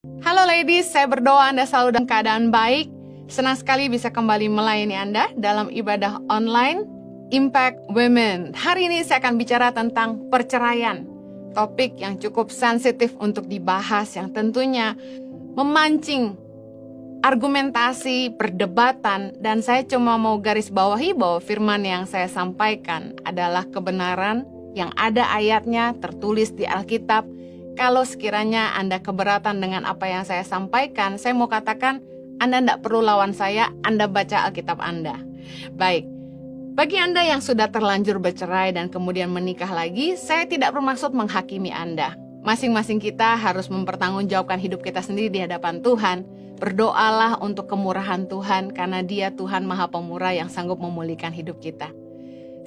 Halo ladies, saya berdoa Anda selalu dalam keadaan baik. Senang sekali bisa kembali melayani Anda dalam ibadah online Impact Women. Hari ini saya akan bicara tentang perceraian. Topik yang cukup sensitif untuk dibahas, yang tentunya memancing argumentasi, perdebatan, dan saya cuma mau garis bawahi bahwa firman yang saya sampaikan adalah kebenaran yang ada ayatnya tertulis di Alkitab. Kalau sekiranya Anda keberatan dengan apa yang saya sampaikan, saya mau katakan Anda tidak perlu lawan saya, Anda baca Alkitab Anda. Baik, bagi Anda yang sudah terlanjur bercerai dan kemudian menikah lagi, saya tidak bermaksud menghakimi Anda. Masing-masing kita harus mempertanggungjawabkan hidup kita sendiri di hadapan Tuhan. Berdoalah untuk kemurahan Tuhan, karena Dia Tuhan Maha Pemurah yang sanggup memulihkan hidup kita.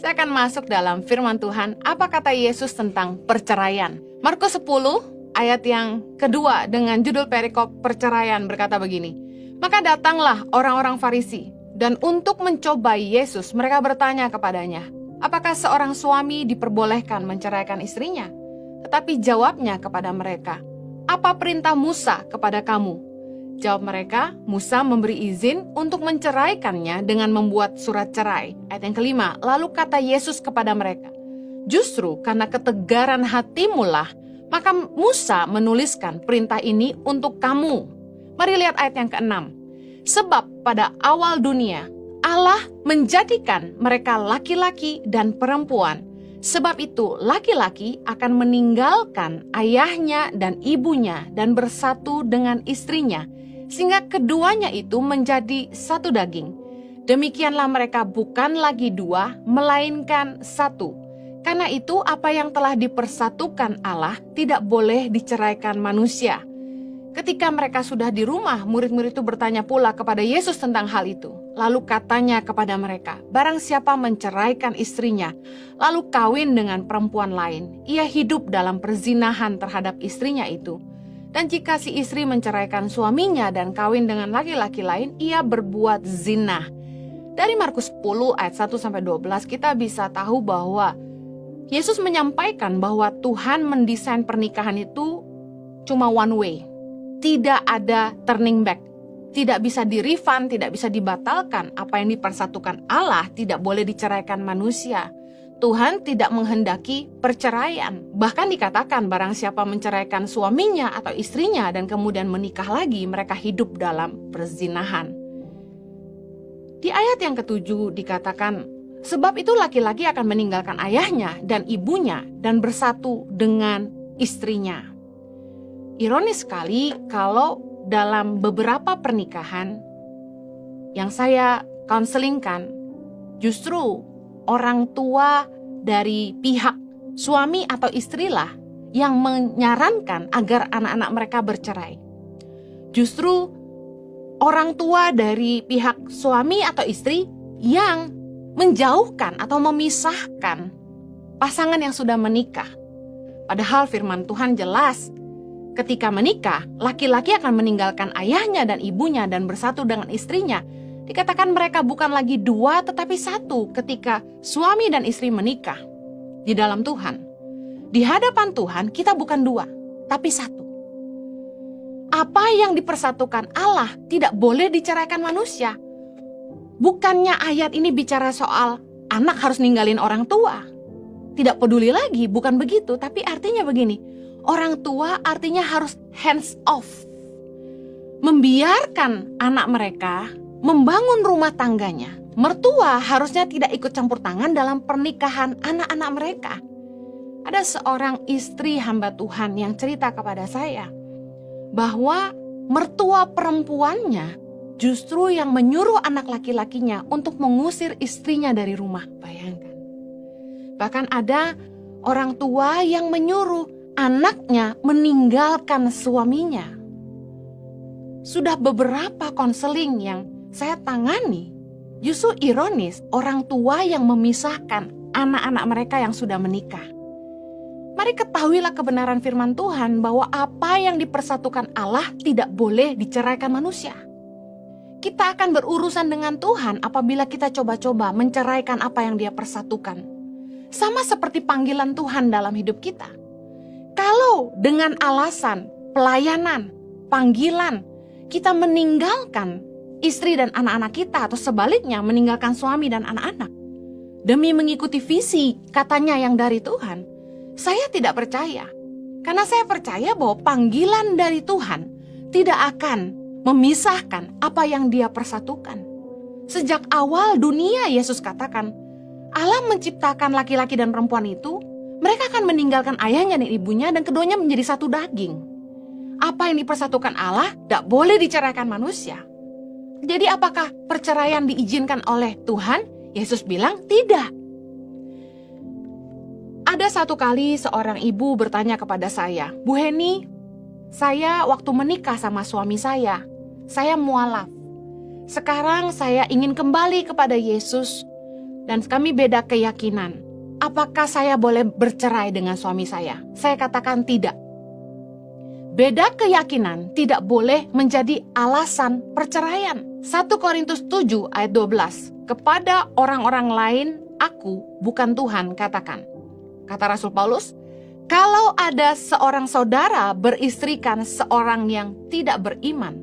Saya akan masuk dalam firman Tuhan. Apa kata Yesus tentang perceraian? Markus 10 ayat yang kedua dengan judul perikop perceraian berkata begini. Maka datanglah orang-orang Farisi, dan untuk mencobai Yesus mereka bertanya kepadanya, apakah seorang suami diperbolehkan menceraikan istrinya? Tetapi jawabnya kepada mereka, apa perintah Musa kepada kamu? Jawab mereka, Musa memberi izin untuk menceraikannya dengan membuat surat cerai. Ayat yang kelima, lalu kata Yesus kepada mereka, justru karena ketegaran hatimulah, maka Musa menuliskan perintah ini untuk kamu. Mari lihat ayat yang keenam. Sebab pada awal dunia, Allah menjadikan mereka laki-laki dan perempuan. Sebab itu laki-laki akan meninggalkan ayahnya dan ibunya dan bersatu dengan istrinya, sehingga keduanya itu menjadi satu daging. Demikianlah mereka bukan lagi dua, melainkan satu. Karena itu apa yang telah dipersatukan Allah tidak boleh diceraikan manusia. Ketika mereka sudah di rumah, murid-murid itu bertanya pula kepada Yesus tentang hal itu. Lalu katanya kepada mereka, barang siapa menceraikan istrinya, lalu kawin dengan perempuan lain, ia hidup dalam perzinahan terhadap istrinya itu. Dan jika si istri menceraikan suaminya dan kawin dengan laki-laki lain, ia berbuat zina. Dari Markus 10 ayat 1-12 kita bisa tahu bahwa Yesus menyampaikan bahwa Tuhan mendesain pernikahan itu cuma one way. Tidak ada turning back. Tidak bisa di-refund, tidak bisa dibatalkan. Apa yang dipersatukan Allah tidak boleh diceraikan manusia. Tuhan tidak menghendaki perceraian. Bahkan dikatakan barang siapa menceraikan suaminya atau istrinya dan kemudian menikah lagi, mereka hidup dalam perzinahan. Di ayat yang ketujuh dikatakan, sebab itu laki-laki akan meninggalkan ayahnya dan ibunya dan bersatu dengan istrinya. Ironis sekali kalau dalam beberapa pernikahan yang saya konselingkan, justru orang tua dari pihak suami atau istrilah yang menyarankan agar anak-anak mereka bercerai. Justru orang tua dari pihak suami atau istri yang menjauhkan atau memisahkan pasangan yang sudah menikah. Padahal firman Tuhan jelas, ketika menikah, laki-laki akan meninggalkan ayahnya dan ibunya dan bersatu dengan istrinya. Dikatakan mereka bukan lagi dua tetapi satu ketika suami dan istri menikah di dalam Tuhan. Di hadapan Tuhan kita bukan dua, tapi satu. Apa yang dipersatukan Allah tidak boleh diceraikan manusia. Bukannya ayat ini bicara soal anak harus ninggalin orang tua. Tidak peduli lagi, bukan begitu. Tapi artinya begini, orang tua artinya harus hands off. Membiarkan anak mereka membangun rumah tangganya. Mertua harusnya tidak ikut campur tangan dalam pernikahan anak-anak mereka. Ada seorang istri hamba Tuhan yang cerita kepada saya bahwa mertua perempuannya justru yang menyuruh anak laki-lakinya untuk mengusir istrinya dari rumah. Bayangkan. Bahkan ada orang tua yang menyuruh anaknya meninggalkan suaminya. Sudah beberapa konseling yang saya tangani, justru ironis orang tua yang memisahkan anak-anak mereka yang sudah menikah. Mari ketahuilah kebenaran firman Tuhan bahwa apa yang dipersatukan Allah tidak boleh diceraikan manusia. Kita akan berurusan dengan Tuhan apabila kita coba-coba menceraikan apa yang Dia persatukan. Sama seperti panggilan Tuhan dalam hidup kita. Kalau dengan alasan pelayanan, panggilan kita meninggalkan istri dan anak-anak kita, atau sebaliknya meninggalkan suami dan anak-anak demi mengikuti visi katanya yang dari Tuhan, saya tidak percaya. Karena saya percaya bahwa panggilan dari Tuhan tidak akan memisahkan apa yang Dia persatukan. Sejak awal dunia, Yesus katakan, Allah menciptakan laki-laki dan perempuan itu, mereka akan meninggalkan ayahnya dan ibunya dan keduanya menjadi satu daging. Apa yang dipersatukan Allah tidak boleh diceraikan manusia. Jadi apakah perceraian diizinkan oleh Tuhan? Yesus bilang tidak. Ada satu kali seorang ibu bertanya kepada saya, Bu Heni, saya waktu menikah sama suami saya mualaf. Sekarang saya ingin kembali kepada Yesus dan kami beda keyakinan. Apakah saya boleh bercerai dengan suami saya? Saya katakan tidak. Beda keyakinan tidak boleh menjadi alasan perceraian. 1 Korintus 7 ayat 12. Kepada orang-orang lain, aku bukan Tuhan, katakan. Kata Rasul Paulus, kalau ada seorang saudara beristrikan seorang yang tidak beriman,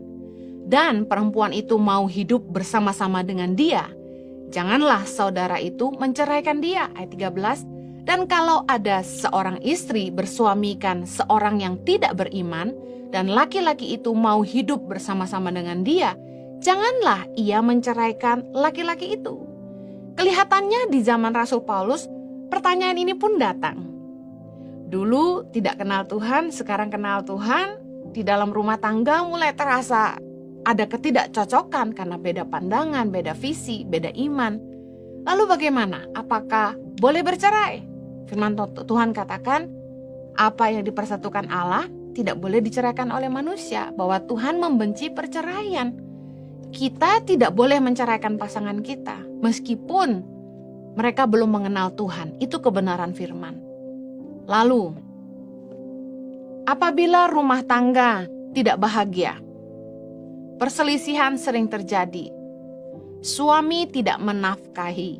dan perempuan itu mau hidup bersama-sama dengan dia, janganlah saudara itu menceraikan dia. Ayat 13. Dan kalau ada seorang istri bersuamikan seorang yang tidak beriman, dan laki-laki itu mau hidup bersama-sama dengan dia, janganlah ia menceraikan laki-laki itu. Kelihatannya di zaman Rasul Paulus, pertanyaan ini pun datang. Dulu tidak kenal Tuhan, sekarang kenal Tuhan. Di dalam rumah tangga mulai terasa ada ketidakcocokan karena beda pandangan, beda visi, beda iman. Lalu bagaimana? Apakah boleh bercerai? Firman Tuhan katakan, apa yang dipersatukan Allah tidak boleh diceraikan oleh manusia. Bahwa Tuhan membenci perceraian. Kita tidak boleh menceraikan pasangan kita, meskipun mereka belum mengenal Tuhan. Itu kebenaran firman. Lalu, apabila rumah tangga tidak bahagia, perselisihan sering terjadi. Suami tidak menafkahi,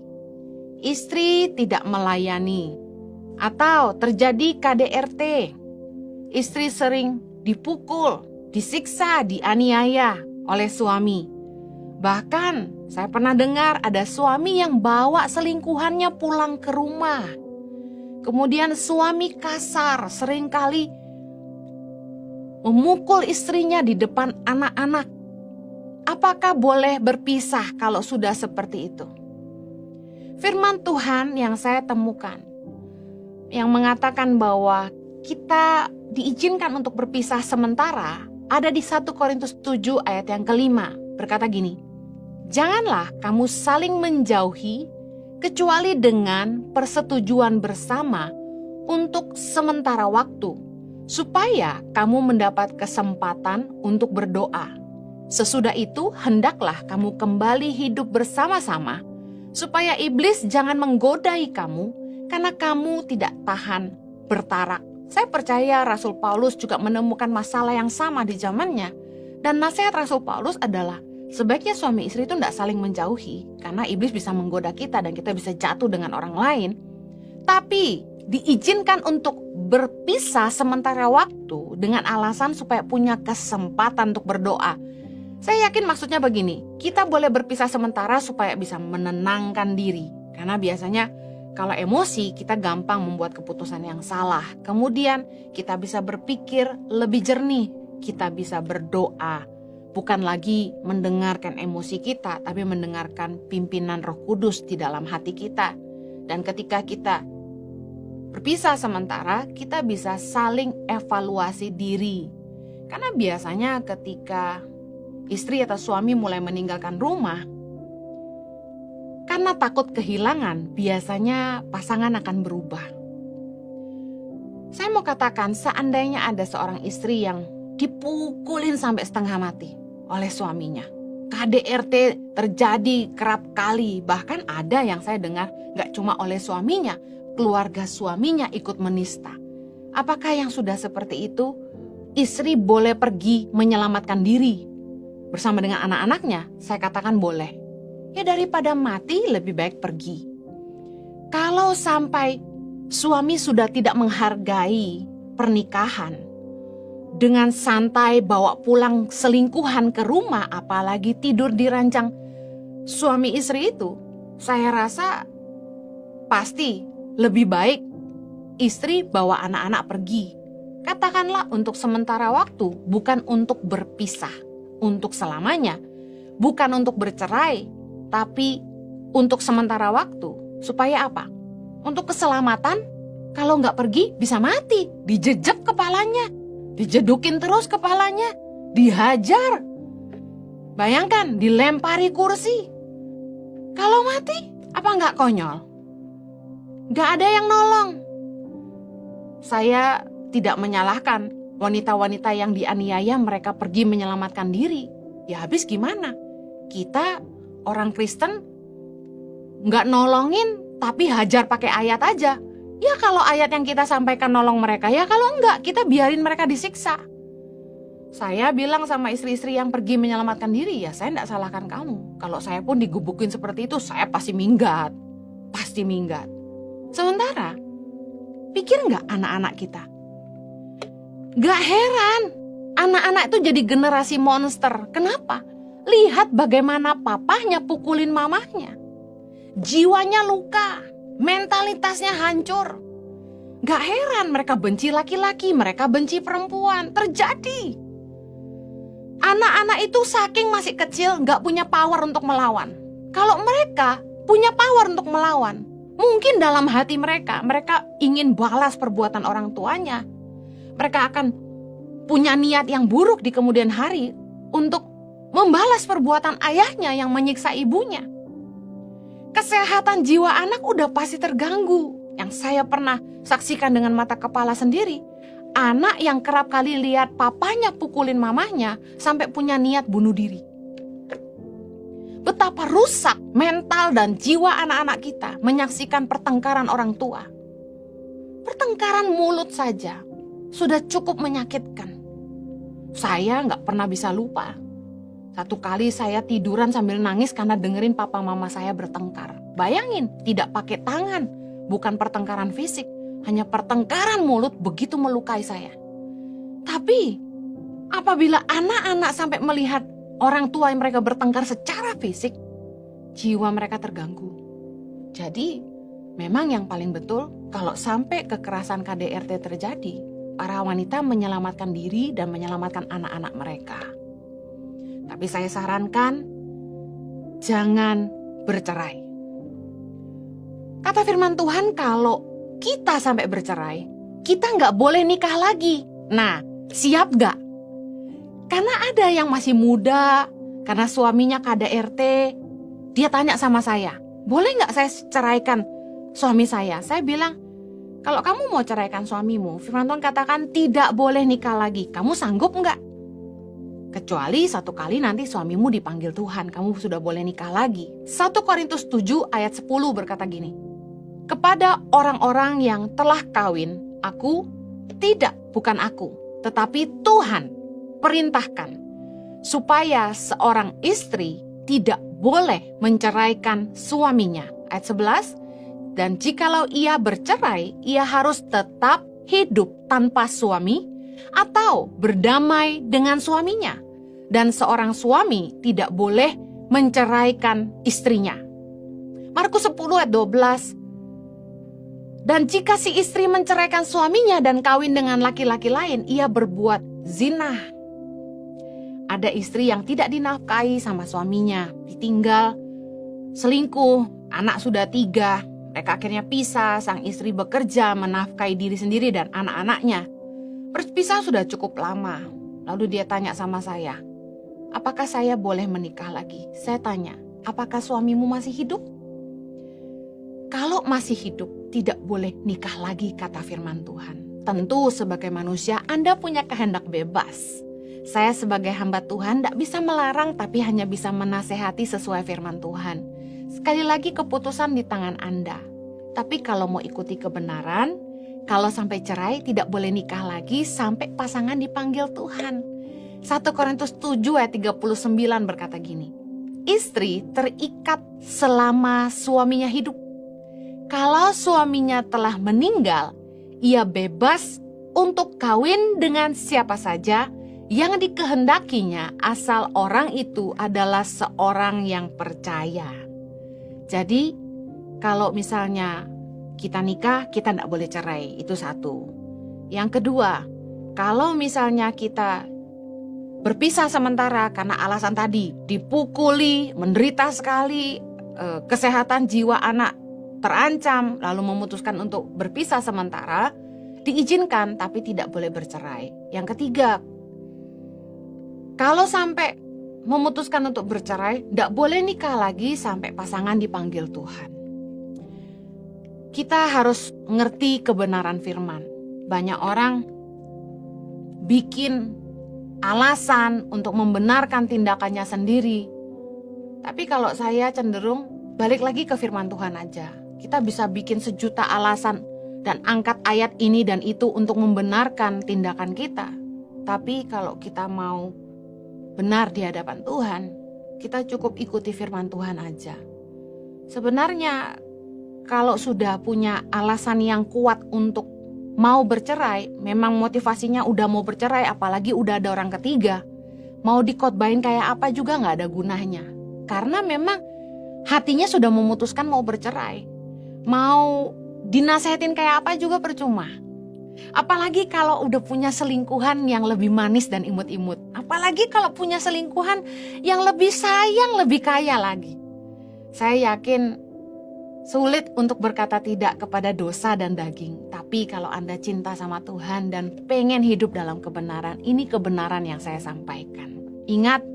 istri tidak melayani, atau terjadi KDRT. Istri sering dipukul, disiksa, dianiaya oleh suami. Bahkan saya pernah dengar ada suami yang bawa selingkuhannya pulang ke rumah. Kemudian suami kasar, seringkali memukul istrinya di depan anak-anak. Apakah boleh berpisah kalau sudah seperti itu? Firman Tuhan yang saya temukan, yang mengatakan bahwa kita diizinkan untuk berpisah sementara, ada di 1 Korintus 7 ayat yang kelima. Berkata gini, janganlah kamu saling menjauhi kecuali dengan persetujuan bersama untuk sementara waktu, supaya kamu mendapat kesempatan untuk berdoa. Sesudah itu hendaklah kamu kembali hidup bersama-sama, supaya iblis jangan menggodai kamu, karena kamu tidak tahan bertarak. Saya percaya Rasul Paulus juga menemukan masalah yang sama di zamannya. Dan nasihat Rasul Paulus adalah, sebaiknya suami istri itu tidak saling menjauhi, karena iblis bisa menggoda kita dan kita bisa jatuh dengan orang lain. Tapi diizinkan untuk berpisah sementara waktu dengan alasan supaya punya kesempatan untuk berdoa. Saya yakin maksudnya begini, kita boleh berpisah sementara supaya bisa menenangkan diri. Karena biasanya kalau emosi kita gampang membuat keputusan yang salah. Kemudian kita bisa berpikir lebih jernih, kita bisa berdoa. Bukan lagi mendengarkan emosi kita, tapi mendengarkan pimpinan Roh Kudus di dalam hati kita. Dan ketika kita berpisah sementara, kita bisa saling evaluasi diri. Karena biasanya ketika istri atau suami mulai meninggalkan rumah, karena takut kehilangan, biasanya pasangan akan berubah. Saya mau katakan, seandainya ada seorang istri yang dipukulin sampai setengah mati oleh suaminya, KDRT terjadi kerap kali, bahkan ada yang saya dengar gak cuma oleh suaminya, keluarga suaminya ikut menista. Apakah yang sudah seperti itu, istri boleh pergi menyelamatkan diri bersama dengan anak-anaknya? Saya katakan boleh. Ya daripada mati lebih baik pergi. Kalau sampai suami sudah tidak menghargai pernikahan, dengan santai bawa pulang selingkuhan ke rumah, apalagi tidur di ranjang suami istri itu, saya rasa pasti lebih baik istri bawa anak-anak pergi. Katakanlah untuk sementara waktu, bukan untuk berpisah, untuk selamanya. Bukan untuk bercerai, tapi untuk sementara waktu. Supaya apa? Untuk keselamatan, kalau nggak pergi bisa mati, dijejek kepalanya, dijedukin terus kepalanya, dihajar. Bayangkan, dilempari kursi. Kalau mati, apa nggak konyol? Nggak ada yang nolong. Saya tidak menyalahkan wanita-wanita yang dianiaya mereka pergi menyelamatkan diri. Ya habis gimana? Kita orang Kristen nggak nolongin tapi hajar pakai ayat aja. Ya kalau ayat yang kita sampaikan nolong mereka, ya kalau enggak kita biarin mereka disiksa. Saya bilang sama istri-istri yang pergi menyelamatkan diri, ya saya enggak salahkan kamu. Kalau saya pun digubukin seperti itu, saya pasti minggat. Pasti minggat. Sementara, pikir enggak anak-anak kita? Gak heran, anak-anak itu jadi generasi monster. Kenapa? Lihat bagaimana papahnya pukulin mamahnya. Jiwanya luka, mentalitasnya hancur. Gak heran mereka benci laki-laki, mereka benci perempuan. Terjadi. Anak-anak itu saking masih kecil gak punya power untuk melawan. Kalau mereka punya power untuk melawan, mungkin dalam hati mereka ingin balas perbuatan orang tuanya. Mereka akan punya niat yang buruk di kemudian hari untuk membalas perbuatan ayahnya yang menyiksa ibunya. Kesehatan jiwa anak udah pasti terganggu. Yang saya pernah saksikan dengan mata kepala sendiri, anak yang kerap kali lihat papanya pukulin mamahnya sampai punya niat bunuh diri. Betapa rusak mental dan jiwa anak-anak kita menyaksikan pertengkaran orang tua. Pertengkaran mulut saja sudah cukup menyakitkan. Saya nggak pernah bisa lupa. Satu kali saya tiduran sambil nangis karena dengerin papa mama saya bertengkar. Bayangin, tidak pakai tangan, bukan pertengkaran fisik, hanya pertengkaran mulut begitu melukai saya. Tapi, apabila anak-anak sampai melihat orang tua yang mereka bertengkar secara fisik, jiwa mereka terganggu. Jadi, memang yang paling betul kalau sampai kekerasan KDRT terjadi, para wanita menyelamatkan diri dan menyelamatkan anak-anak mereka. Tapi saya sarankan, jangan bercerai. Kata firman Tuhan, kalau kita sampai bercerai, kita nggak boleh nikah lagi. Nah, siap nggak? Karena ada yang masih muda, karena suaminya KDRT, dia tanya sama saya, boleh nggak saya ceraikan suami saya? Saya bilang, kalau kamu mau ceraikan suamimu, firman Tuhan katakan tidak boleh nikah lagi. Kamu sanggup nggak? Kecuali satu kali nanti suamimu dipanggil Tuhan, kamu sudah boleh nikah lagi. 1 Korintus 7 ayat 10 berkata gini, kepada orang-orang yang telah kawin, bukan aku, tetapi Tuhan perintahkan, supaya seorang istri tidak boleh menceraikan suaminya. Ayat 11, dan jikalau ia bercerai, ia harus tetap hidup tanpa suami atau berdamai dengan suaminya. Dan seorang suami tidak boleh menceraikan istrinya. Markus 10 ayat 12. Dan jika si istri menceraikan suaminya dan kawin dengan laki-laki lain, ia berbuat zina. Ada istri yang tidak dinafkahi sama suaminya, ditinggal, selingkuh, anak sudah 3. Mereka akhirnya pisah, sang istri bekerja menafkahi diri sendiri dan anak-anaknya. Berpisah sudah cukup lama. Lalu dia tanya sama saya, apakah saya boleh menikah lagi? Saya tanya, apakah suamimu masih hidup? Kalau masih hidup, tidak boleh nikah lagi, kata firman Tuhan. Tentu sebagai manusia Anda punya kehendak bebas. Saya sebagai hamba Tuhan tidak bisa melarang, tapi hanya bisa menasehati sesuai firman Tuhan. Sekali lagi keputusan di tangan Anda. Tapi kalau mau ikuti kebenaran, kalau sampai cerai tidak boleh nikah lagi sampai pasangan dipanggil Tuhan. 1 Korintus 7 ayat 39 berkata gini, istri terikat selama suaminya hidup. Kalau suaminya telah meninggal, ia bebas untuk kawin dengan siapa saja yang dikehendakinya, asal orang itu adalah seorang yang percaya. Jadi kalau misalnya kita nikah, kita tidak boleh cerai, itu satu. Yang kedua, kalau misalnya kita berpisah sementara karena alasan tadi, dipukuli, menderita sekali, kesehatan jiwa anak terancam, lalu memutuskan untuk berpisah sementara, diizinkan tapi tidak boleh bercerai. Yang ketiga, kalau sampai memutuskan untuk bercerai, tidak boleh nikah lagi sampai pasangan dipanggil Tuhan. Kita harus ngerti kebenaran firman. Banyak orang bikin alasan untuk membenarkan tindakannya sendiri. Tapi kalau saya cenderung balik lagi ke firman Tuhan aja. Kita bisa bikin sejuta alasan dan angkat ayat ini dan itu untuk membenarkan tindakan kita. Tapi kalau kita mau benar di hadapan Tuhan, kita cukup ikuti firman Tuhan aja. Sebenarnya kalau sudah punya alasan yang kuat untuk mau bercerai, memang motivasinya udah mau bercerai, apalagi udah ada orang ketiga, mau dikotbahin kayak apa juga gak ada gunanya. Karena memang hatinya sudah memutuskan mau bercerai. Mau dinasehatin kayak apa juga percuma. Apalagi kalau udah punya selingkuhan yang lebih manis dan imut-imut. Apalagi kalau punya selingkuhan yang lebih sayang, lebih kaya lagi. Saya yakin sulit untuk berkata tidak kepada dosa dan daging. Tapi kalau Anda cinta sama Tuhan dan pengen hidup dalam kebenaran, ini kebenaran yang saya sampaikan. Ingat,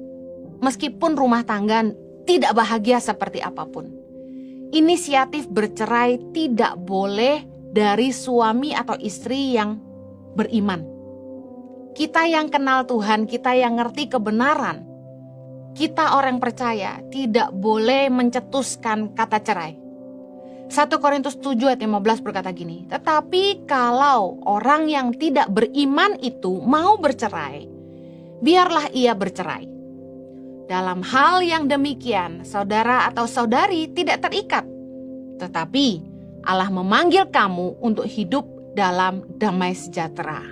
meskipun rumah tangga tidak bahagia seperti apapun, inisiatif bercerai tidak boleh dari suami atau istri yang beriman. Kita yang kenal Tuhan, kita yang ngerti kebenaran, kita orang percaya tidak boleh mencetuskan kata cerai. 1 Korintus 7 ayat 15 berkata gini, tetapi kalau orang yang tidak beriman itu mau bercerai, biarlah ia bercerai. Dalam hal yang demikian, saudara atau saudari tidak terikat, tetapi Allah memanggil kamu untuk hidup dalam damai sejahtera.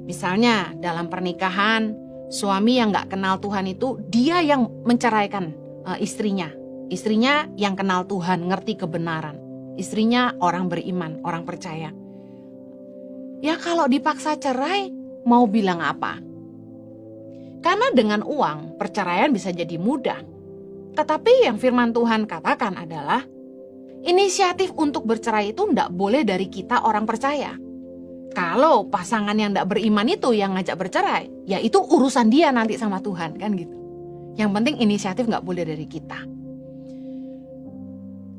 Misalnya dalam pernikahan, suami yang gak kenal Tuhan itu, dia yang menceraikan istrinya. Istrinya yang kenal Tuhan, ngerti kebenaran. Istrinya orang beriman, orang percaya. Ya kalau dipaksa cerai, mau bilang apa? Karena dengan uang, perceraian bisa jadi mudah. Tetapi yang firman Tuhan katakan adalah, inisiatif untuk bercerai itu tidak boleh dari kita orang percaya. Kalau pasangan yang tidak beriman itu yang ngajak bercerai, ya itu urusan dia nanti sama Tuhan, kan gitu. Yang penting inisiatif nggak boleh dari kita.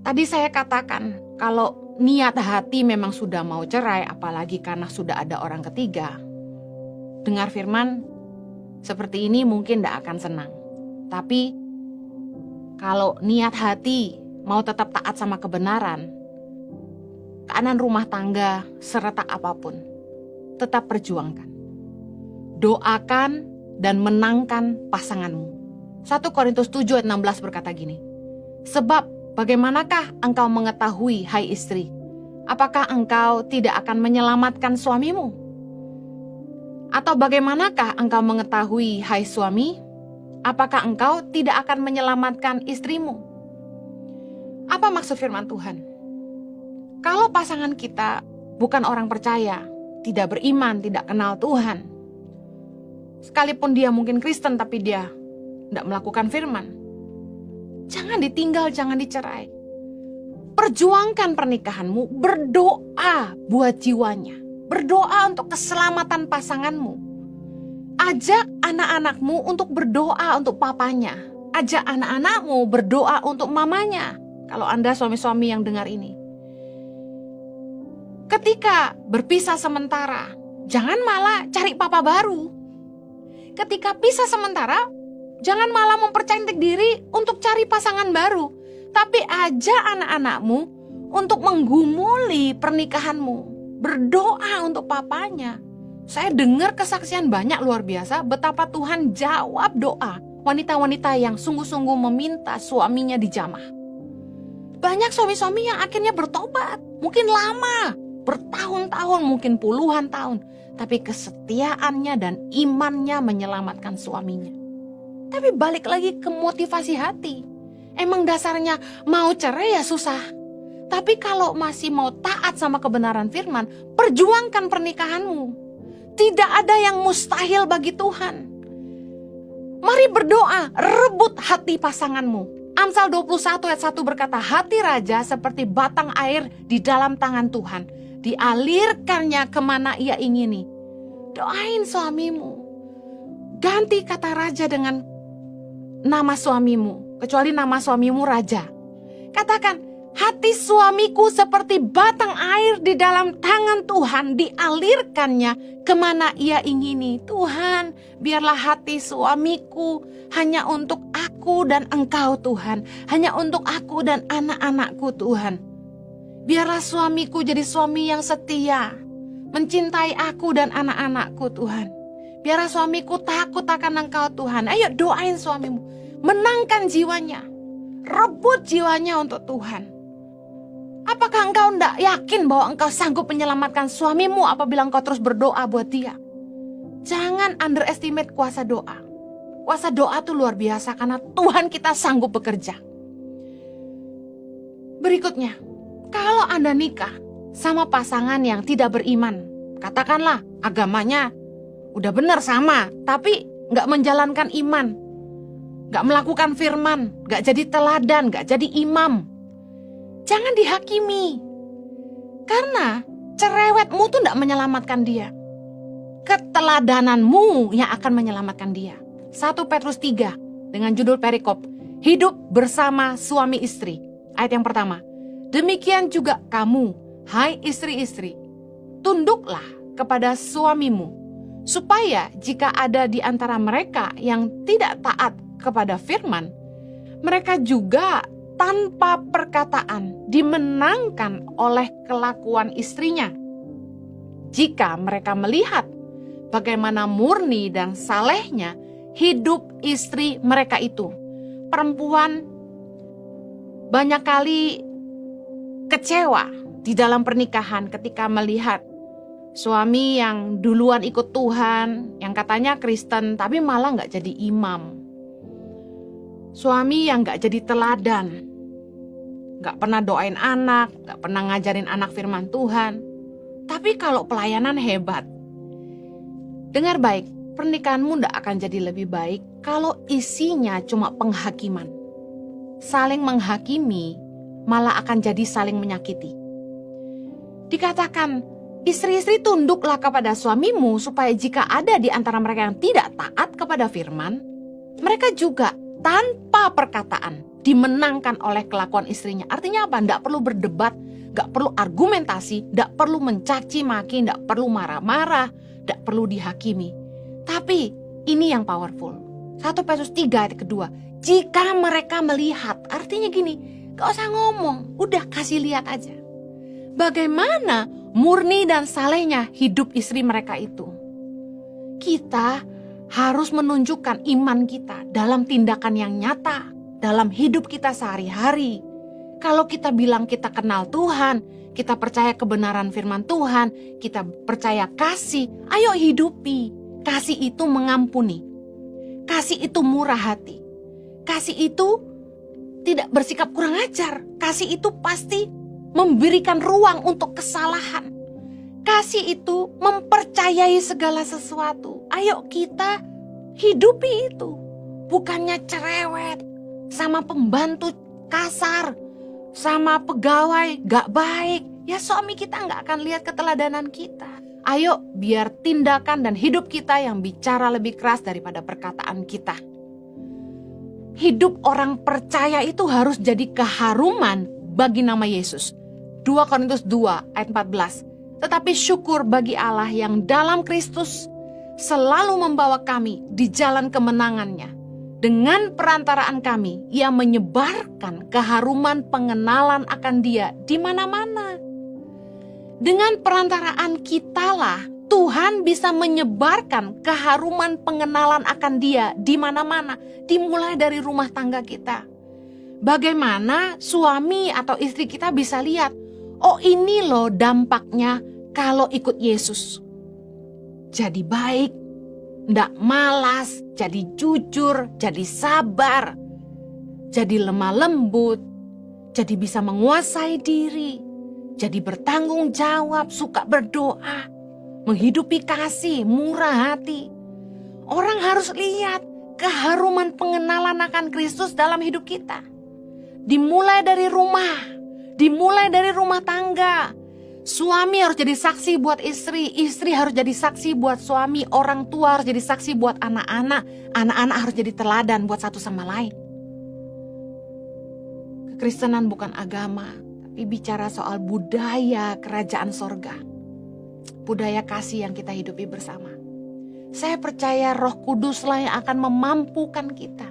Tadi saya katakan, kalau niat hati memang sudah mau cerai, apalagi karena sudah ada orang ketiga, dengar firman seperti ini mungkin tidak akan senang. Tapi kalau niat hati mau tetap taat sama kebenaran, keadaan rumah tangga seretak apapun, tetap perjuangkan. Doakan dan menangkan pasanganmu. 1 Korintus 7 ayat 16 berkata gini, sebab bagaimanakah engkau mengetahui, hai istri, apakah engkau tidak akan menyelamatkan suamimu? Atau bagaimanakah engkau mengetahui, hai suami, apakah engkau tidak akan menyelamatkan istrimu? Apa maksud firman Tuhan? Kalau pasangan kita bukan orang percaya, tidak beriman, tidak kenal Tuhan, sekalipun dia mungkin Kristen tapi dia tidak melakukan firman, jangan ditinggal, jangan dicerai. Perjuangkan pernikahanmu, berdoa buat jiwanya. Berdoa untuk keselamatan pasanganmu. Ajak anak-anakmu untuk berdoa untuk papanya. Ajak anak-anakmu berdoa untuk mamanya. Kalau Anda suami-suami yang dengar ini. Ketika berpisah sementara, jangan malah cari papa baru. Ketika pisah sementara, jangan malah mempercantik diri untuk cari pasangan baru. Tapi ajak anak-anakmu untuk menggumuli pernikahanmu. Berdoa untuk papanya. Saya dengar kesaksian banyak luar biasa betapa Tuhan jawab doa wanita-wanita yang sungguh-sungguh meminta suaminya dijamah. Banyak suami-suami yang akhirnya bertobat. Mungkin lama bertahun-tahun, mungkin puluhan tahun. Tapi kesetiaannya dan imannya menyelamatkan suaminya. Tapi balik lagi ke motivasi hati. Emang dasarnya mau cerai ya susah. Tapi kalau masih mau taat sama kebenaran firman, perjuangkan pernikahanmu. Tidak ada yang mustahil bagi Tuhan. Mari berdoa, rebut hati pasanganmu. Amsal 21 ayat 1 berkata, hati raja seperti batang air di dalam tangan Tuhan. Dialirkannya kemana ia ingini. Doain suamimu. Ganti kata raja dengan nama suamimu. Kecuali nama suamimu raja. Katakan, hati suamiku seperti batang air di dalam tangan Tuhan, dialirkannya kemana ia ingini. Tuhan, biarlah hati suamiku hanya untuk aku dan Engkau Tuhan. Hanya untuk aku dan anak-anakku Tuhan. Biarlah suamiku jadi suami yang setia, mencintai aku dan anak-anakku Tuhan. Biarlah suamiku takut akan Engkau Tuhan. Ayo doain suamimu, menangkan jiwanya, rebut jiwanya untuk Tuhan. Apakah engkau tidak yakin bahwa engkau sanggup menyelamatkan suamimu apabila engkau terus berdoa buat dia? Jangan underestimate kuasa doa. Kuasa doa itu luar biasa karena Tuhan kita sanggup bekerja. Berikutnya, kalau Anda nikah sama pasangan yang tidak beriman, katakanlah agamanya udah benar sama, tapi nggak menjalankan iman, nggak melakukan firman, nggak jadi teladan, nggak jadi imam. Jangan dihakimi. Karena cerewetmu tuh tidak menyelamatkan dia. Keteladananmu yang akan menyelamatkan dia. 1 Petrus 3 dengan judul perikop, hidup bersama suami istri. Ayat yang pertama, demikian juga kamu, hai istri-istri, tunduklah kepada suamimu, supaya jika ada di antara mereka yang tidak taat kepada firman, mereka juga tanpa perkataan dimenangkan oleh kelakuan istrinya. Jika mereka melihat bagaimana murni dan salehnya hidup istri mereka itu. Perempuan banyak kali kecewa di dalam pernikahan ketika melihat suami yang duluan ikut Tuhan, yang katanya Kristen tapi malah gak jadi imam. Suami yang gak jadi teladan, gak pernah doain anak, gak pernah ngajarin anak firman Tuhan. Tapi kalau pelayanan hebat. Dengar baik, pernikahanmu gak akan jadi lebih baik kalau isinya cuma penghakiman. Saling menghakimi malah akan jadi saling menyakiti. Dikatakan, istri-istri tunduklah kepada suamimu supaya jika ada di antara mereka yang tidak taat kepada firman, mereka juga tanpa perkataan dimenangkan oleh kelakuan istrinya. Artinya apa? Tidak perlu berdebat, tidak perlu argumentasi, tidak perlu mencaci maki, tidak perlu marah-marah, tidak perlu dihakimi. Tapi ini yang powerful. 1 Petrus 3 ayat kedua. Jika mereka melihat, artinya gini, gak usah ngomong, udah kasih lihat aja. Bagaimana murni dan salehnya hidup istri mereka itu. Kita harus menunjukkan iman kita dalam tindakan yang nyata, dalam hidup kita sehari-hari. Kalau kita bilang kita kenal Tuhan, kita percaya kebenaran firman Tuhan, kita percaya kasih, ayo hidupi. Kasih itu mengampuni. Kasih itu murah hati. Kasih itu tidak bersikap kurang ajar. Kasih itu pasti memberikan ruang untuk kesalahan. Kasih itu mempercayai segala sesuatu. Ayo kita hidupi itu. Bukannya cerewet, sama pembantu kasar, sama pegawai gak baik. Ya suami kita gak akan lihat keteladanan kita. Ayo biar tindakan dan hidup kita yang bicara lebih keras daripada perkataan kita. Hidup orang percaya itu harus jadi keharuman bagi nama Yesus. 2 Korintus 2 ayat 14. Tetapi syukur bagi Allah yang dalam Kristus selalu membawa kami di jalan kemenangannya. Dengan perantaraan kami, ia menyebarkan keharuman pengenalan akan dia di mana-mana. Dengan perantaraan kitalah Tuhan bisa menyebarkan keharuman pengenalan akan dia di mana-mana. Dimulai dari rumah tangga kita. Bagaimana suami atau istri kita bisa lihat, Oh, ini loh dampaknya kalau ikut Yesus. Jadi baik, ndak malas, jadi jujur, jadi sabar, jadi lemah lembut, jadi bisa menguasai diri, jadi bertanggung jawab, suka berdoa, menghidupi kasih, murah hati. Orang harus lihat keharuman pengenalan akan Kristus dalam hidup kita. Dimulai dari rumah, dimulai dari rumah tangga. Suami harus jadi saksi buat istri, istri harus jadi saksi buat suami, orang tua harus jadi saksi buat anak-anak, anak-anak harus jadi teladan buat satu sama lain. Kekristenan bukan agama, tapi bicara soal budaya kerajaan sorga. Budaya kasih yang kita hidupi bersama. Saya percaya Roh Kuduslah yang akan memampukan kita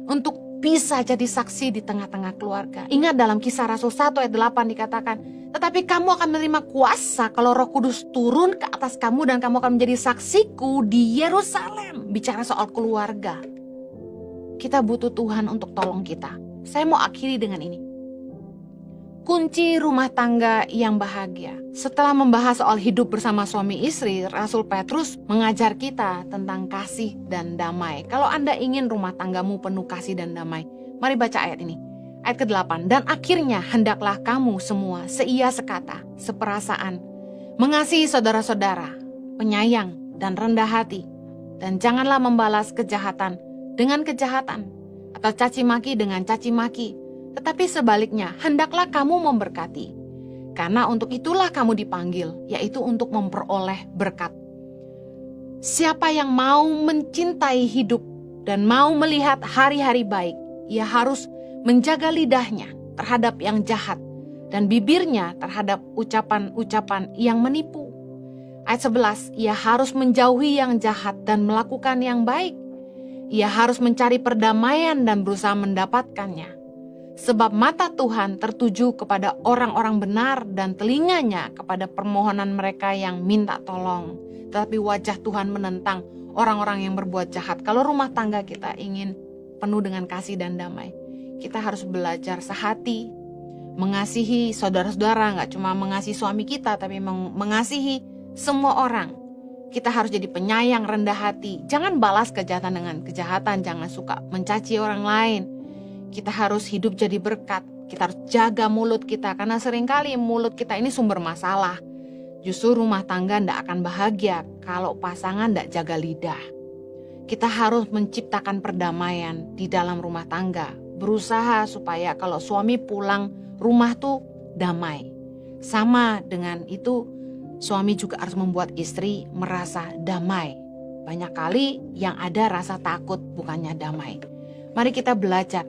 untuk bisa jadi saksi di tengah-tengah keluarga. Ingat dalam Kisah Rasul 1 ayat 8 dikatakan, tetapi kamu akan menerima kuasa kalau Roh Kudus turun ke atas kamu dan kamu akan menjadi saksiku di Yerusalem. Bicara soal keluarga. Kita butuh Tuhan untuk tolong kita. Saya mau akhiri dengan ini. Kunci rumah tangga yang bahagia. Setelah membahas soal hidup bersama suami istri, Rasul Petrus mengajar kita tentang kasih dan damai. Kalau Anda ingin rumah tanggamu penuh kasih dan damai, mari baca ayat ini. Ayat ke-8, dan akhirnya hendaklah kamu semua seia sekata, seperasaan, mengasihi saudara-saudara, penyayang dan rendah hati, dan janganlah membalas kejahatan dengan kejahatan, atau caci maki dengan caci maki. Tetapi sebaliknya, hendaklah kamu memberkati. Karena untuk itulah kamu dipanggil, yaitu untuk memperoleh berkat. Siapa yang mau mencintai hidup dan mau melihat hari-hari baik, ia harus menjaga lidahnya terhadap yang jahat dan bibirnya terhadap ucapan-ucapan yang menipu. Ayat 11, ia harus menjauhi yang jahat dan melakukan yang baik. Ia harus mencari perdamaian dan berusaha mendapatkannya. Sebab mata Tuhan tertuju kepada orang-orang benar dan telinganya kepada permohonan mereka yang minta tolong. Tetapi wajah Tuhan menentang orang-orang yang berbuat jahat. Kalau rumah tangga kita ingin penuh dengan kasih dan damai, kita harus belajar sehati, mengasihi saudara-saudara, gak cuma mengasihi suami kita, tapi mengasihi semua orang. Kita harus jadi penyayang, rendah hati. Jangan balas kejahatan dengan kejahatan, jangan suka mencaci orang lain. Kita harus hidup jadi berkat. Kita harus jaga mulut kita, karena seringkali mulut kita ini sumber masalah. Justru rumah tangga tidak akan bahagia kalau pasangan tidak jaga lidah. Kita harus menciptakan perdamaian di dalam rumah tangga. Berusaha supaya kalau suami pulang rumah tuh damai. Sama dengan itu, suami juga harus membuat istri merasa damai. Banyak kali yang ada rasa takut, bukannya damai. Mari kita belajar.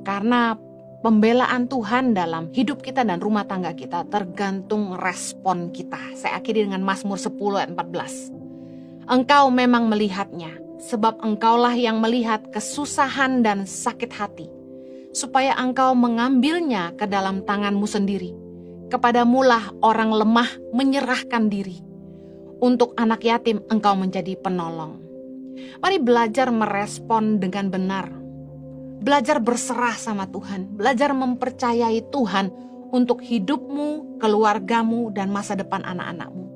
Karena pembelaan Tuhan dalam hidup kita dan rumah tangga kita tergantung respon kita. Saya akhiri dengan Mazmur 10 ayat 14. Engkau memang melihatnya, sebab engkaulah yang melihat kesusahan dan sakit hati, supaya engkau mengambilnya ke dalam tanganmu sendiri. Kepadamulah orang lemah menyerahkan diri. Untuk anak yatim engkau menjadi penolong. Mari belajar merespon dengan benar. Belajar berserah sama Tuhan, belajar mempercayai Tuhan untuk hidupmu, keluargamu, dan masa depan anak-anakmu.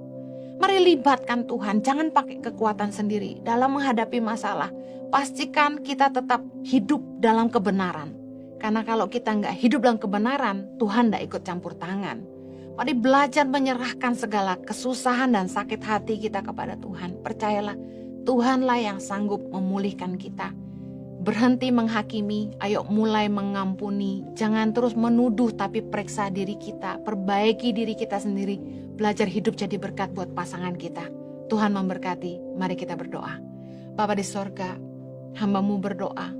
Mari libatkan Tuhan, jangan pakai kekuatan sendiri dalam menghadapi masalah. Pastikan kita tetap hidup dalam kebenaran. Karena kalau kita nggak hidup dalam kebenaran, Tuhan nggak ikut campur tangan. Mari belajar menyerahkan segala kesusahan dan sakit hati kita kepada Tuhan. Percayalah, Tuhanlah yang sanggup memulihkan kita. Berhenti menghakimi, ayo mulai mengampuni. Jangan terus menuduh, tapi periksa diri kita, perbaiki diri kita sendiri. Belajar hidup jadi berkat buat pasangan kita. Tuhan memberkati, mari kita berdoa. Bapa di sorga, hamba-Mu berdoa.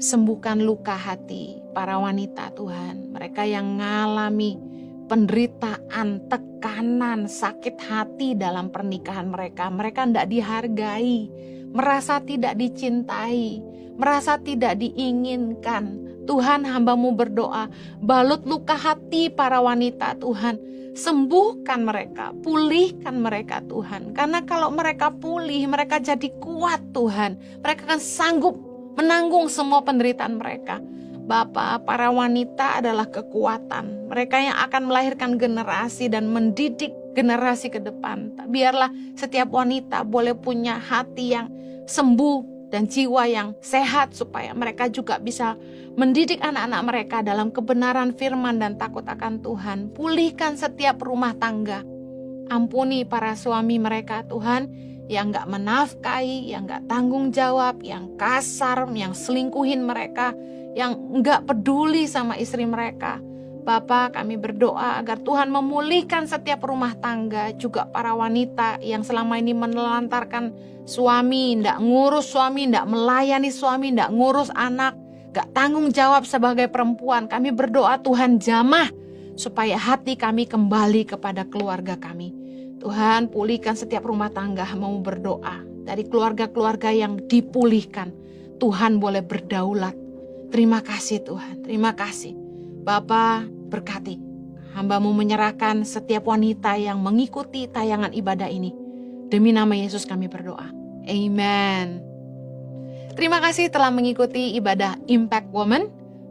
Sembuhkan luka hati para wanita Tuhan. Mereka yang mengalami penderitaan, tekanan, sakit hati dalam pernikahan mereka. Mereka tidak dihargai, merasa tidak dicintai, merasa tidak diinginkan. Tuhan, hamba-Mu berdoa, balut luka hati para wanita Tuhan. Sembuhkan mereka, pulihkan mereka Tuhan. Karena kalau mereka pulih, mereka jadi kuat Tuhan. Mereka akan sanggup menanggung semua penderitaan mereka. Bapa, para wanita adalah kekuatan. Mereka yang akan melahirkan generasi dan mendidik generasi ke depan. Biarlah setiap wanita boleh punya hati yang sembuh dan jiwa yang sehat, supaya mereka juga bisa mendidik anak-anak mereka dalam kebenaran firman dan takut akan Tuhan. Pulihkan setiap rumah tangga. Ampuni para suami mereka, Tuhan, yang gak menafkahi, yang gak tanggung jawab, yang kasar, yang selingkuhin mereka, yang gak peduli sama istri mereka. Bapa, kami berdoa agar Tuhan memulihkan setiap rumah tangga, juga para wanita yang selama ini menelantarkan suami, ndak ngurus suami, ndak melayani suami, ndak ngurus anak, gak tanggung jawab sebagai perempuan. Kami berdoa Tuhan jamah supaya hati kami kembali kepada keluarga kami. Tuhan, pulihkan setiap rumah tangga. Mau berdoa dari keluarga-keluarga yang dipulihkan, Tuhan boleh berdaulat. Terima kasih Tuhan, terima kasih. Bapa, berkati hamba-Mu, menyerahkan setiap wanita yang mengikuti tayangan ibadah ini. Demi nama Yesus kami berdoa. Amen. Terima kasih telah mengikuti ibadah Impact Woman.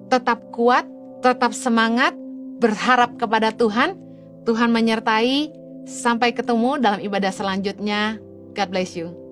Tetap kuat, tetap semangat, berharap kepada Tuhan. Tuhan menyertai. Sampai ketemu dalam ibadah selanjutnya. God bless you.